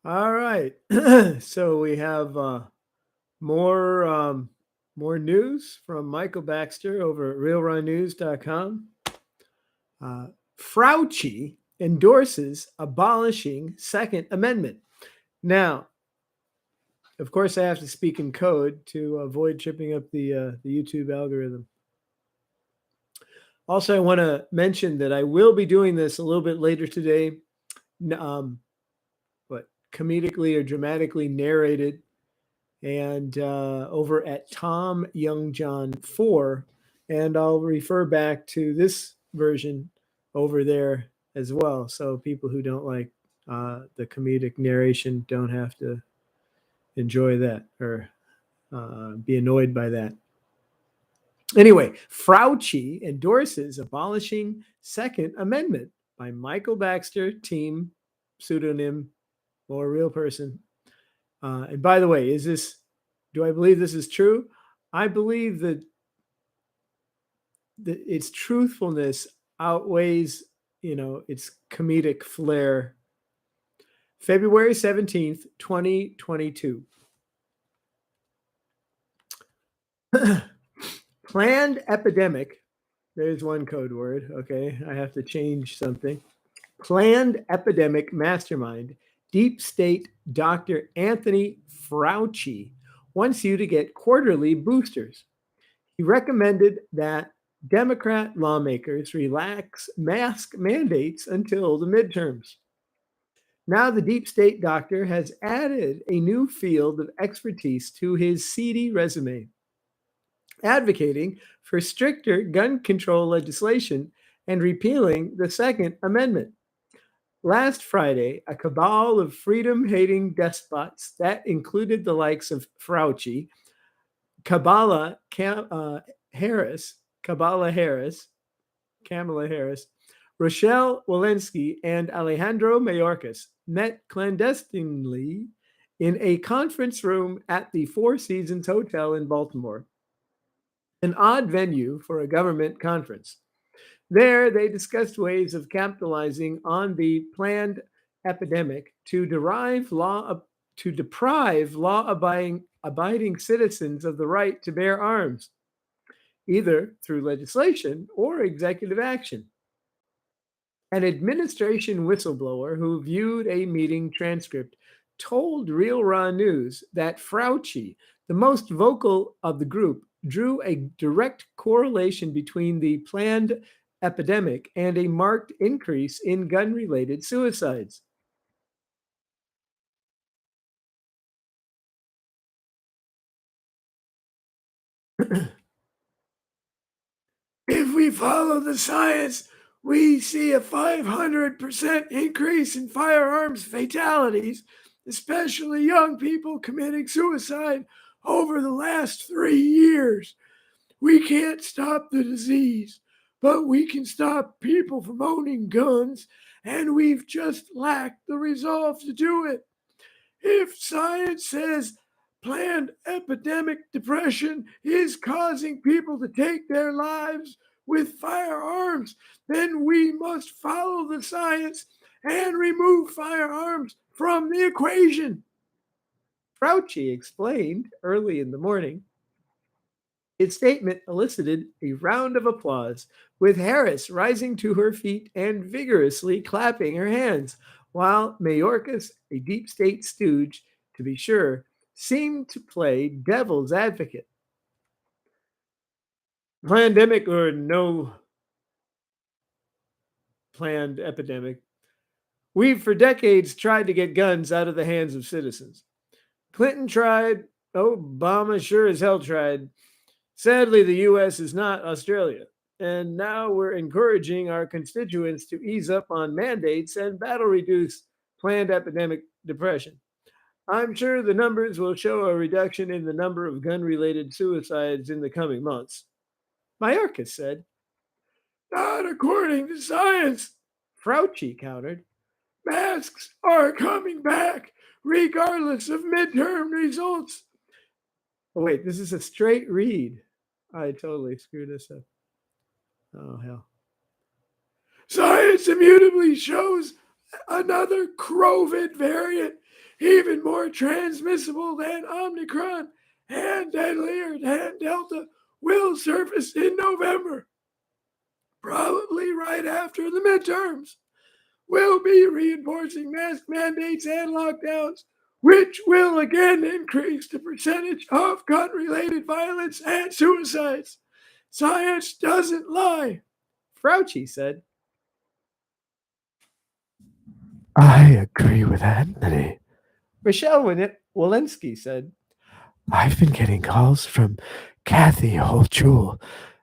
All right. So we have more more news from Michael Baxter over at RealRawNews.com. Frauci endorses abolishing Second Amendment. Now, of course, I have to speak in code to avoid tripping up the YouTube algorithm. Also, I want to mention that I will be doing this a little bit later today, but comedically or dramatically narrated, and over at Tom Youngjohn 4, and I'll refer back to this version over there as well. So people who don't like the comedic narration don't have to enjoy that or be annoyed by that. Anyway, Frauci endorses abolishing Second Amendment by Michael Baxter, team, pseudonym, or real person. And by the way, do I believe this is true? I believe that its truthfulness outweighs, its comedic flair. February 17th, 2022. Planned epidemic. There's one code word. Okay, I have to change something. Planned epidemic mastermind, deep state Dr. Anthony Frauci wants you to get quarterly boosters. He recommended that Democrat lawmakers relax mask mandates until the midterms. Now, the deep state doctor has added a new field of expertise to his seedy resume, advocating for stricter gun control legislation and repealing the Second Amendment. Last Friday, a cabal of freedom-hating despots that included the likes of Frauci, Kamala Harris, Kamala Harris, Rochelle Walensky, and Alejandro Mayorkas met clandestinely in a conference room at the Four Seasons Hotel in Baltimore, an odd venue for a government conference. There, they discussed ways of capitalizing on the planned epidemic to deprive law-abiding citizens of the right to bear arms, either through legislation or executive action. An administration whistleblower who viewed a meeting transcript told Real Raw News that Frauci, the most vocal of the group, drew a direct correlation between the planned epidemic and a marked increase in gun-related suicides. If we follow the science, we see a 500% increase in firearms fatalities, especially young people committing suicide over the last 3 years. We can't stop the disease, but we can stop people from owning guns, and we've just lacked the resolve to do it. If science says planned epidemic depression is causing people to take their lives with firearms, then we must follow the science and remove firearms from the equation. Frauci explained early in the morning. Its statement elicited a round of applause, with Harris rising to her feet and vigorously clapping her hands, while Mayorkas, a deep state stooge, to be sure, seemed to play devil's advocate. Pandemic or no planned epidemic, we've for decades tried to get guns out of the hands of citizens. Clinton tried, Obama sure as hell tried. Sadly, the U.S. is not Australia, and now we're encouraging our constituents to ease up on mandates and battle reduce planned epidemic depression. I'm sure the numbers will show a reduction in the number of gun-related suicides in the coming months. Mayorkas said. Not according to science, Frauci countered. Masks are coming back, regardless of midterm results. Oh, wait, this is a straight read. I totally screwed this up. Oh, hell. Science immutably shows another COVID variant even more transmissible than Omicron and deadlier than Delta, will surface in November, probably right after the midterms. We'll be reinforcing mask mandates and lockdowns, which will again increase the percentage of gun-related violence and suicides. Science doesn't lie, Frauci said. I agree with Anthony, Rochelle Walensky said. I've been getting calls from Kathy Hochul,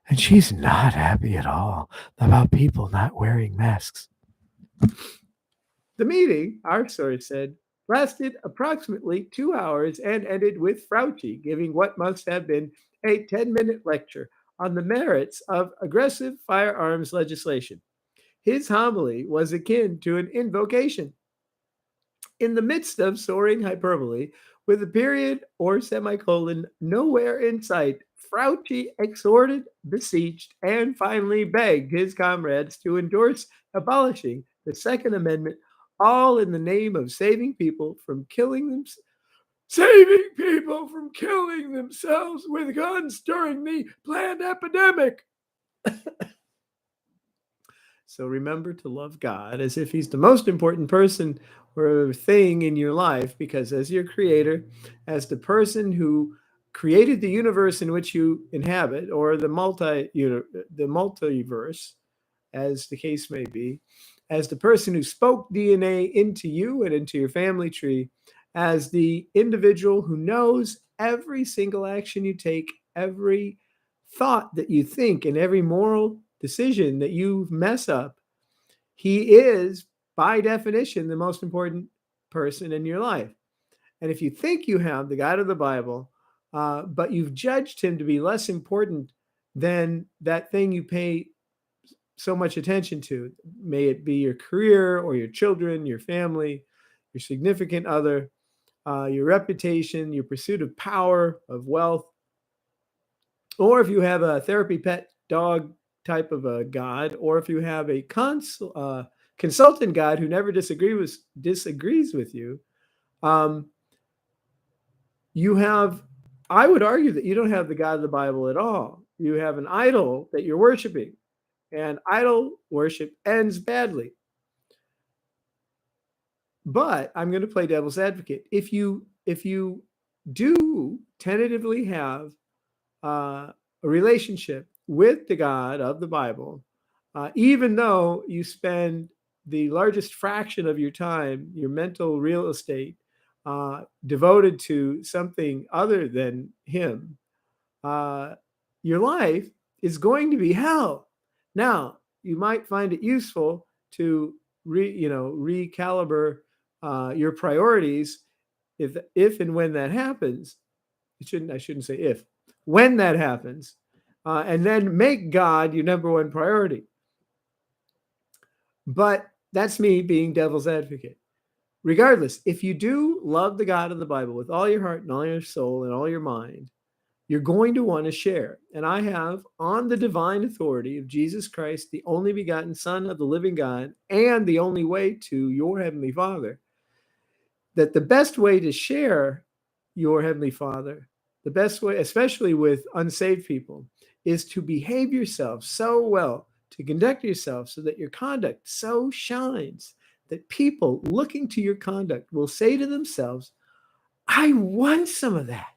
and she's not happy at all about people not wearing masks. The meeting, our source said, lasted approximately 2 hours and ended with Frauci giving what must have been a 10-minute lecture on the merits of aggressive firearms legislation. His homily was akin to an invocation. In the midst of soaring hyperbole, with a period or semicolon nowhere in sight, Frauci exhorted, beseeched, and finally begged his comrades to endorse abolishing the Second Amendment, all in the name of saving people from killing themselves with guns during the planned epidemic. So remember to love God as if he's the most important person or thing in your life, because as your creator, as the person who created the universe in which you inhabit, or the multiverse, as the case may be, as the person who spoke DNA into you and into your family tree, as the individual who knows every single action you take, every thought that you think, and every moral decision that you mess up, he is, by definition, the most important person in your life. And if you think you have the God of the Bible, but you've judged him to be less important than that thing you pay so much attention to, may it be your career or your children, your family, your significant other, your reputation, your pursuit of power, of wealth, or if you have a therapy pet dog type of a God, or if you have a consultant God who never disagrees with you, you have, I would argue that you don't have the God of the Bible at all. You have an idol that you're worshiping, and idol worship ends badly. But I'm going to play devil's advocate. If you do tentatively have a relationship with the God of the Bible, even though you spend the largest fraction of your time, your mental real estate, devoted to something other than him, your life is going to be hell. Now, you might find it useful to recalibrate your priorities if and when that happens. I shouldn't say if. When that happens, and then make God your number one priority. But that's me being devil's advocate. Regardless, if you do love the God of the Bible with all your heart and all your soul and all your mind, you're going to want to share. And I have, on the divine authority of Jesus Christ, the only begotten Son of the living God, and the only way to your Heavenly Father, that the best way to share your Heavenly Father, the best way, especially with unsaved people, is to behave yourself so well, to conduct yourself so that your conduct so shines that people looking to your conduct will say to themselves, I want some of that.